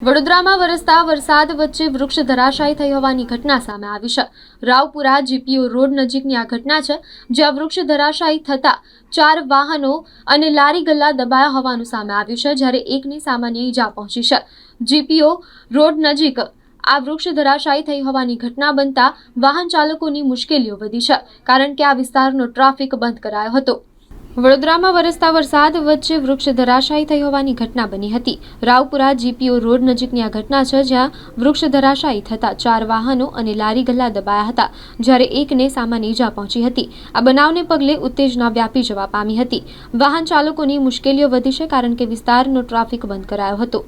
વડોદરામાં વરસતા વરસાદ વચ્ચે વૃક્ષ ધરાશાયી થઈ હોવાની ઘટના સામે આવી છે। રાવપુરા જીપીઓ રોડ નજીકની આ ઘટના છે, જ્યાં વૃક્ષ ધરાશાયી થતા 4 વાહનો અને લારી ગલ્લા દબાયા હોવાનું સામે આવ્યું છે, જ્યારે એકની સામાન્ય ઈજા પહોંચી છે। જીપીઓ રોડ નજીક આ વૃક્ષ ધરાશાયી થઈ હોવાની ઘટના બનતા વાહન ચાલકોની મુશ્કેલીઓ વધી છે, કારણ કે આ વિસ્તારનો ટ્રાફિક બંધ કરાયો હતો। વડોદરામાં વરસતા વરસાદ વચ્ચે વૃક્ષ ધરાશાયી થઈ હોવાની ઘટના બની હતી। રાવપુરા જીપીઓ રોડ નજીકની આ ઘટના છે, જ્યાં વૃક્ષ ધરાશાયી થતા 4 વાહનો અને લારી ગલ્લા દબાયા હતા, જ્યારે એકને સામાન્ય ઈજા પહોંચી હતી। આ બનાવને પગલે ઉત્તેજના વ્યાપી જવા પામી હતી। વાહન ચાલકોની મુશ્કેલીઓ વધી છે, કારણ કે વિસ્તારનો ટ્રાફિક બંધ કરાયો હતો।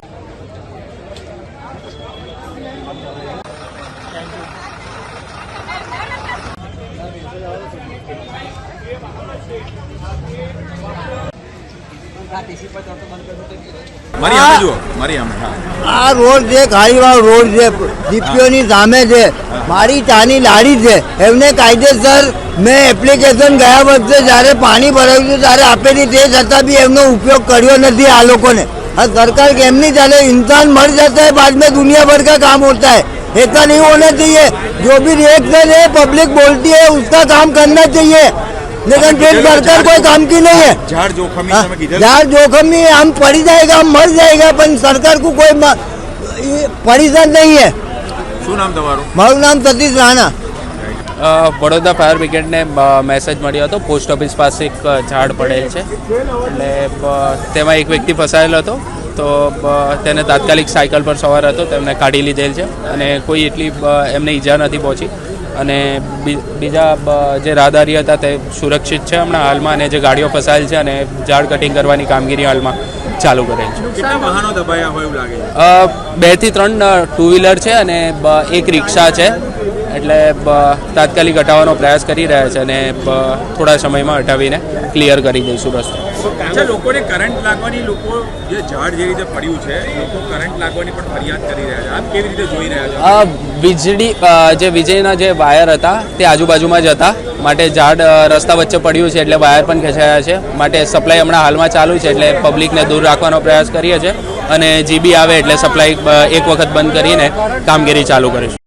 આ રોડ છે, ખાડીવાળો રોડ છે, જીપીઓની સામે છે, મારી ચાની લારી છે, એમને કાયદેસર મેં એપ્લિકેશન ગયા વર્ષે જ્યારે પાણી ભરાયું હતું ત્યારે આપેલી, તે છતાં भी એમનો ઉપયોગ કર્યો નથી આ લોકોને। આ સરકાર કેમ नहीं ચાલે? इंसान मर जाता है, बाद में दुनिया भर का काम होता है, ऐसा नहीं होना चाहिए। जो भी रिएक्शन है पब्लिक बोलती है उसका काम करना चाहिए, लेकिन फिर सरकार कोई काम की नहीं है। झाड़ जोखमी हम पड़ी जाएगा, हम मर जाएगा, पर सरकार को कोई परेशान नहीं है। શું નામ તમારું? મારું નામ સતીશ રાણા। વડોદરા ફાયર બ્રિગેડને મેસેજ મળ્યો હતો, પોસ્ટ ઓફિસ પાસે એક ઝાડ પડેલ છે, એટલે તેમાં એક વ્યક્તિ ફસાયેલો હતો, તો તેને તાત્કાલિક સાયકલ પર સવાર હતો, તેમને કાઢી લીધેલ છે અને કોઈ એટલી એમને ઈજા નથી પહોંચી। અને બીજા જે રાહદારી હતા તે સુરક્ષિત છે હમણાં હાલમાં, અને જે ગાડીઓ ફસાયેલ છે અને ઝાડ કટિંગ કરવાની કામગીરી હાલમાં ચાલુ કરેલ છે। કેટલા વાહનો દબાયા હોય એવું લાગે? 2 થી 3 ટુ વ્હીલર છે અને એક રિક્ષા છે, એટલે તાત્કાલિક હટાવવાનો પ્રયાસ કરી રહ્યા છે અને થોડા સમયમાં હટાવીને ક્લિયર કરી દઈશું રસ્તો। અચ્છા, લોકોને કરંટ લાગવાની, લોકો જે ઝાડ જે રીતે પડ્યું છે, લોકો કરંટ લાગવાની પણ ફરિયાદ કરી રહ્યા છે, આપ કેવી રીતે જોઈ રહ્યા છો? વીજળી જે વીજળીના જે વાયર હતા તે આજુબાજુમાં જ હતા, માટે ઝાડ રસ્તા વચ્ચે પડ્યું છે, એટલે વાયર પણ ખેંચાયા છે, માટે સપ્લાય હમણાં હાલમાં ચાલુ છે, એટલે પબ્લિકને દૂર રાખવાનો પ્રયાસ કરીએ છીએ અને જીબી આવે એટલે સપ્લાય એક વખત બંધ કરીને કામગીરી ચાલુ કરીશું।